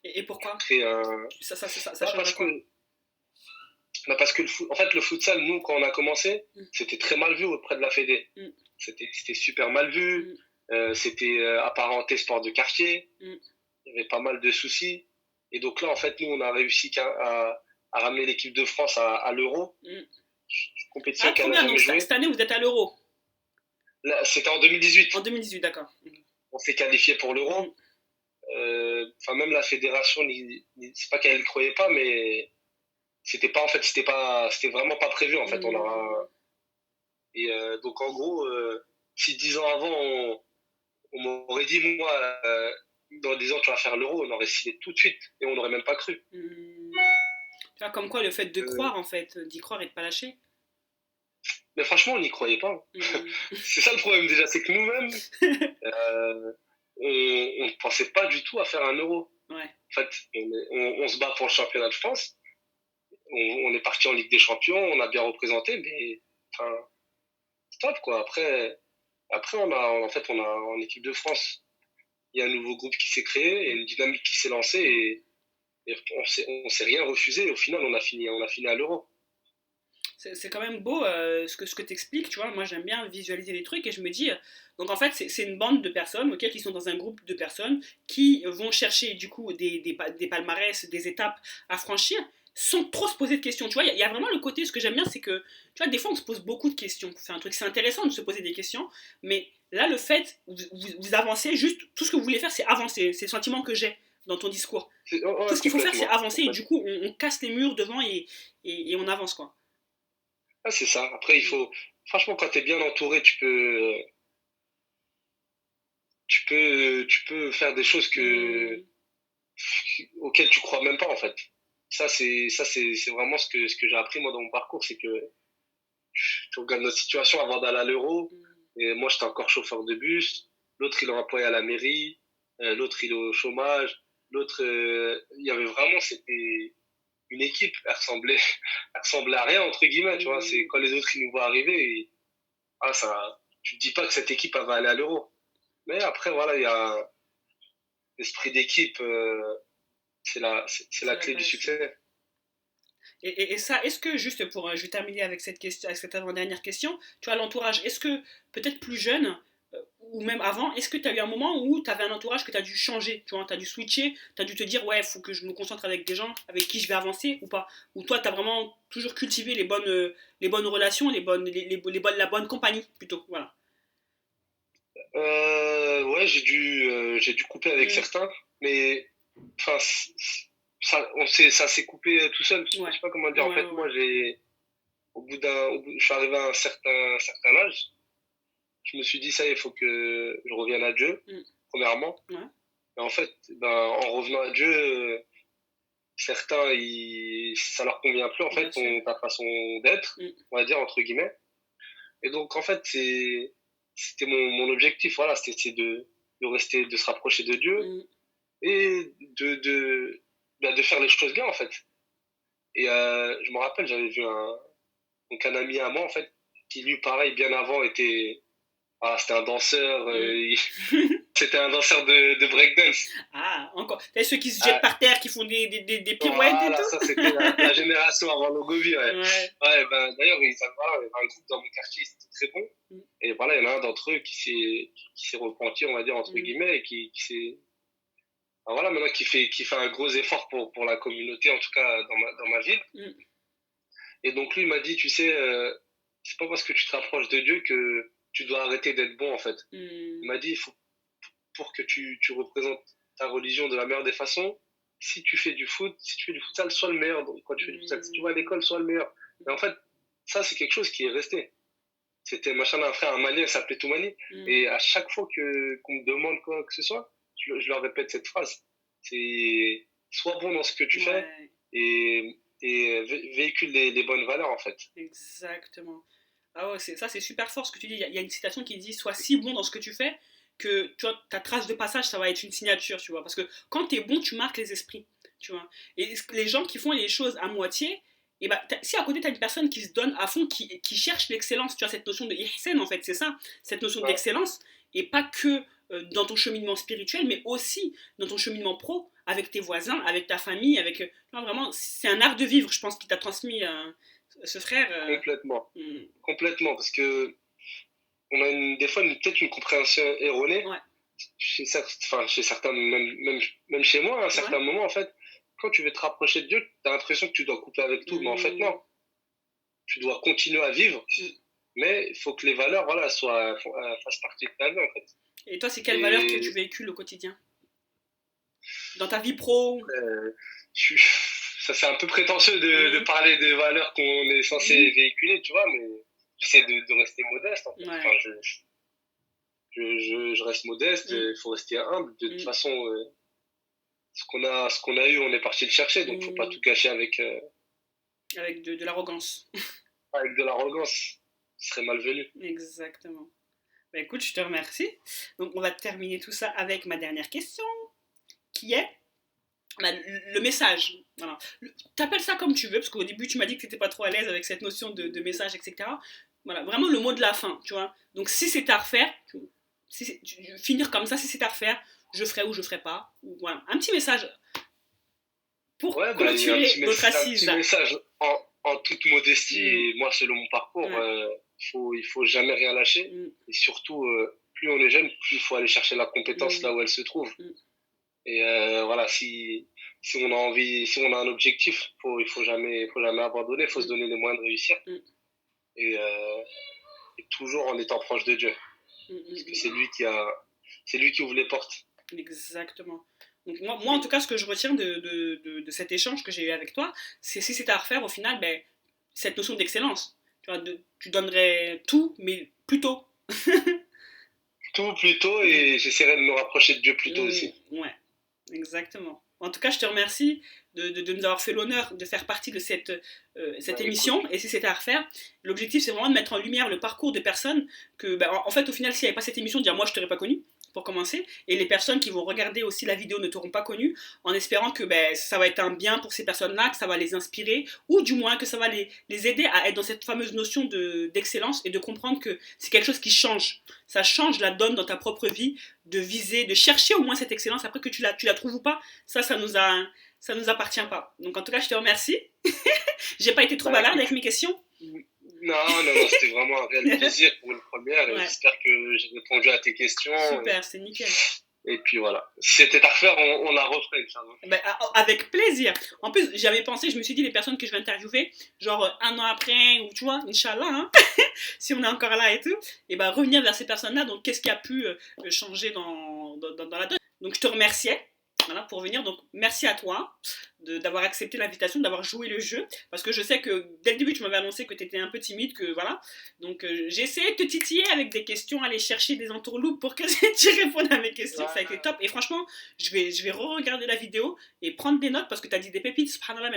Et pourquoi? Créer un, Ça bah, changerait quoi? parce que en fait, le futsal, nous, quand on a commencé, Mm, c'était très mal vu auprès de la Fédé. mm, C'était super mal vu. mm, C'était apparenté sport de quartier. mm. Il y avait pas mal de soucis. Et donc là, en fait, nous, on a réussi à ramener l'équipe de France à l'Euro, Mm. compétition Ah, trop qu'elle n'a bien. Donc, jamais cette jouée. année, vous êtes à l'Euro. Là, c'était en 2018. En 2018, d'accord. On s'est qualifié pour Mm, l'Euro. Enfin, même la fédération, c'est pas qu'elle ne croyait pas, mais c'était pas, en fait, c'était vraiment pas prévu, en fait. mm. Et donc, en gros, si 10 ans avant, on m'aurait dit, moi, dans 10 ans, tu vas faire l'Euro, on aurait signé tout de suite et on n'aurait même pas cru. Mm. Tu vois, comme quoi, le fait de Euh, croire, en fait, d'y croire et de pas lâcher. mais franchement, on n'y croyait pas. Mm. C'est ça le problème déjà, c'est que nous-mêmes, euh, on ne pensait pas du tout à faire un Euro. Ouais. En fait, on se bat pour le championnat de France. On est parti en Ligue des Champions, on a bien représenté, mais enfin, stop quoi. Après on a en équipe de France, il y a un nouveau groupe qui s'est créé, il y a Mm, une dynamique qui s'est lancée mm. et on s'est rien refusé. Et au final, on a fini à l'Euro. C'est quand même beau ce que tu expliques, tu vois. Moi, j'aime bien visualiser les trucs et je me dis, donc en fait, c'est une bande de personnes, ok, qui sont dans un groupe de personnes qui vont chercher du coup des palmarès, des étapes à franchir sans trop se poser de questions. Tu vois, il y a vraiment le côté, ce que j'aime bien, c'est que, tu vois, des fois, on se pose beaucoup de questions pour faire un truc. C'est intéressant de se poser des questions, mais là, le fait, vous avancez, juste, tout ce que vous voulez faire, c'est avancer. C'est le sentiment que j'ai dans ton discours. Tout Ouais, ce qu'il faut faire, c'est avancer et du complètement. coup, on casse les murs devant et on avance, quoi. Ah, c'est ça. Après, franchement, quand tu es bien entouré, tu peux faire des choses que, Mm. auquel tu crois même pas en fait. C'est vraiment ce que j'ai appris moi dans mon parcours, c'est que tu regardes notre situation avant d'aller à l'Euro. Et moi, j'étais encore chauffeur de bus. L'autre, il est employé à la mairie. L'autre, il est au chômage. L'autre, il y avait vraiment, c'était une équipe. Elle ressemblait à rien, entre guillemets, tu vois. C'est quand les autres, ils nous voient arriver. Et, tu te dis pas que cette équipe, elle va aller à l'Euro. Mais après, voilà, il y a l'esprit d'équipe. C'est la clé du succès. Et ça, est-ce que, juste pour, je vais terminer avec cette question, avec cette avant-dernière question, tu as l'entourage, est-ce que, peut-être plus jeune, ou même avant, est-ce que tu as eu un moment où tu avais un entourage que tu as dû changer, tu vois, tu as dû switcher, tu as dû te dire, ouais, il faut que je me concentre avec des gens avec qui je vais avancer ou pas? Ou toi, tu as vraiment toujours cultivé les bonnes relations, la bonne compagnie, plutôt, voilà. Ouais, j'ai dû couper avec Mm. certains, mais enfin, ça s'est coupé tout seul. Je Ouais, sais pas comment ouais, dire. En ouais, fait, ouais. moi, je suis arrivé à un certain âge. Je me suis dit, ça y est, il faut que je revienne à Dieu, Mm. premièrement. Ouais, Et en fait, ben, en revenant à Dieu, certains, ça leur convient plus, en fait, bien sûr. ta façon d'être, Mm. on va dire, entre guillemets. Et donc, en fait, c'était mon objectif, voilà, c'était de rester, de se rapprocher de Dieu Mm. et de faire les choses bien, en fait. Et je me rappelle, j'avais vu donc un ami à moi, en fait, qui lui, pareil, bien avant, c'était un danseur, Mm. c'était un danseur de breakdance. Ah, encore. T'as ceux qui se jettent Ah, par terre, qui font des pirouettes et voilà, tout? ça, c'était la génération avant Logobi, ouais. Ouais. Ouais, ben, d'ailleurs, voilà, il y avait un groupe dans mon quartier, c'était très bon. Mm. Et voilà, il y en a un d'entre eux qui s'est repenti, on va dire, entre Mm. guillemets, et qui s'est. Voilà, maintenant qui fait un gros effort pour la communauté, en tout cas dans ma ville. Mm. Et donc lui, il m'a dit, tu sais, c'est pas parce que tu te rapproches de Dieu que tu dois arrêter d'être bon, en fait. Il Mm. m'a dit, il faut, pour que tu représentes ta religion de la meilleure des façons, si tu fais du foot, si tu fais du futsal, sois le meilleur. Donc, quand tu fais du futsal, si tu vas à l'école, sois le meilleur. Et en fait, ça, c'est quelque chose qui est resté. C'était machin un frère, un Malien, il s'appelait Toumani. Mm. Et à chaque fois qu'on me demande quoi que ce soit, je leur répète cette phrase. C'est sois bon dans ce que tu fais Ouais, et véhicule les bonnes valeurs, en fait. exactement. Ah ouais, ça c'est super fort ce que tu dis. Il y a une citation qui dit sois si bon dans ce que tu fais que tu vois, ta trace de passage, ça va être une signature, tu vois. Parce que quand tu es bon, tu marques les esprits, tu vois. Et les gens qui font les choses à moitié, et bah, si à côté tu as une personne qui se donne à fond, qui cherche l'excellence, tu vois, cette notion de ihsen en fait, c'est ça, cette notion Ouais, d'excellence, et pas que dans ton cheminement spirituel, mais aussi dans ton cheminement pro, avec tes voisins, avec ta famille, avec. Non, vraiment, c'est un art de vivre, je pense, qui t'a transmis ce frère. complètement. Complètement. Parce que on a des fois peut-être une compréhension erronée Ouais, chez certains, même chez moi, à un ouais. certain moment, en fait, quand tu veux te rapprocher de Dieu, tu as l'impression que tu dois couper avec tout. Mais en fait, Mm, non. Tu dois continuer à vivre, mm. mais il faut que les valeurs, voilà, fassent partie de ta vie, en fait. Et toi, c'est quelle valeur que tu Et véhicules au quotidien? Dans ta vie pro? euh, je suis- ça, c'est un peu prétentieux de Mm, parler des valeurs qu'on est censé mm. véhiculer, tu vois, mais j'essaie de rester modeste, en fait. Ouais. Enfin, je reste modeste, Mm, il faut rester humble. De toute mm, façon, ce qu'on a eu, on est parti le chercher, donc faut pas mm. tout gâcher Avec de l'arrogance. avec de l'arrogance. Ce serait malvenu. Exactement. Bah, écoute, je te remercie. Donc, on va terminer tout ça avec ma dernière question, qui est bah, le message. Voilà. T'appelles ça comme tu veux, parce qu'au début, tu m'as dit que tu n'étais pas trop à l'aise avec cette notion de message, etc. Voilà, vraiment le mot de la fin, tu vois. Donc, si c'est à refaire, finir comme ça, si c'est à refaire, je ferai ou je ferai pas. Ou, voilà. Un petit message pour Ouais, bah, il y a clôturer notre un assise petit là. message en toute modestie, Mm, et moi, selon mon parcours, ouais, il faut jamais rien lâcher. mm, Et surtout, plus on est jeune, plus il faut aller chercher la compétence mm, là où elle se trouve. mm, Et voilà, si on a envie, si on a un objectif, faut jamais abandonner, il faut se mm, donner les moyens de réussir. mm, Et, toujours en étant proche de Dieu. mm, Parce que mm. c'est lui qui ouvre les portes. Exactement. Donc moi, en tout cas, ce que je retiens de cet échange que j'ai eu avec toi, c'est si c'était à refaire, au final, ben, cette notion d'excellence. Tu vois, tu donnerais tout, mais plus tôt. Tout plus tôt Mm, et j'essaierai de me rapprocher de Dieu plus tôt mm, aussi. ouais, exactement. En tout cas, je te remercie de nous avoir fait l'honneur de faire partie de cette émission. Et si c'était à refaire, l'objectif, c'est vraiment de mettre en lumière le parcours de personnes que, en fait, au final, s'il n'y avait pas cette émission, dire moi, je ne t'aurais pas connu, pour commencer. Et les personnes qui vont regarder aussi la vidéo ne t'auront pas connu, en espérant que ça va être un bien pour ces personnes-là, que ça va les inspirer, ou du moins que ça va les aider à être dans cette fameuse notion d'excellence et de comprendre que c'est quelque chose qui change. Ça change la donne dans ta propre vie, de viser, de chercher au moins cette excellence. Après que tu la trouves ou pas, ça nous appartient pas. Donc en tout cas, je te remercie. J'ai pas été trop bavarde avec mes questions. Non, c'était vraiment un réel plaisir pour une première. Et j'espère que j'ai répondu à tes questions. Super, c'est nickel. Et puis voilà. Si c'était à refaire, on la referait, avec plaisir. En plus, j'avais pensé, je me suis dit, les personnes que je vais interviewer, genre un an après, ou tu vois, Inch'Allah, hein, si on est encore là et tout, et revenir vers ces personnes-là. Donc, qu'est-ce qui a pu changer dans la donne. Donc, je te remerciais. Voilà, pour venir. Donc, merci à toi d'avoir accepté l'invitation, d'avoir joué le jeu. Parce que je sais que dès le début, tu m'avais annoncé que tu étais un peu timide, que voilà. Donc, j'ai essayé de te titiller avec des questions, aller chercher des entourloupes pour que tu répondes à mes questions. Ça a été top. Et franchement, je vais re-regarder la vidéo et prendre des notes parce que tu as dit des pépites, subhanallah,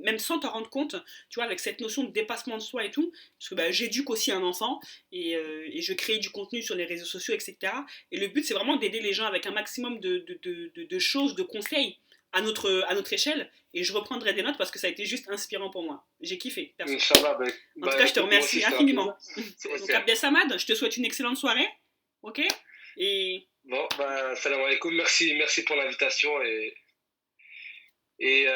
même sans t'en rendre compte, tu vois, avec cette notion de dépassement de soi et tout. Parce que j'éduque aussi un enfant et je crée du contenu sur les réseaux sociaux, etc. Et le but, c'est vraiment d'aider les gens avec un maximum de choses, de conseils à notre échelle, et je reprendrai des notes parce que ça a été juste inspirant pour moi. J'ai kiffé. En tout cas, je te remercie infiniment. Donc, Abdesamad, je te souhaite une excellente soirée. Ok. Et... Bon, salam alaikum. Merci pour l'invitation et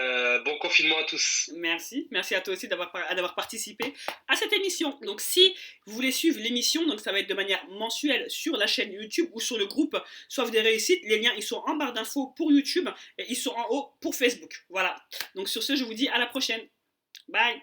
bon confinement à tous. Merci à toi aussi d'avoir participé à cette émission. Donc si vous voulez suivre l'émission, donc ça va être de manière mensuelle sur la chaîne YouTube ou sur le groupe Soif des réussites. Les liens, ils sont en barre d'infos pour YouTube et ils sont en haut pour Facebook. Voilà. Donc sur ce, je vous dis à la prochaine. Bye.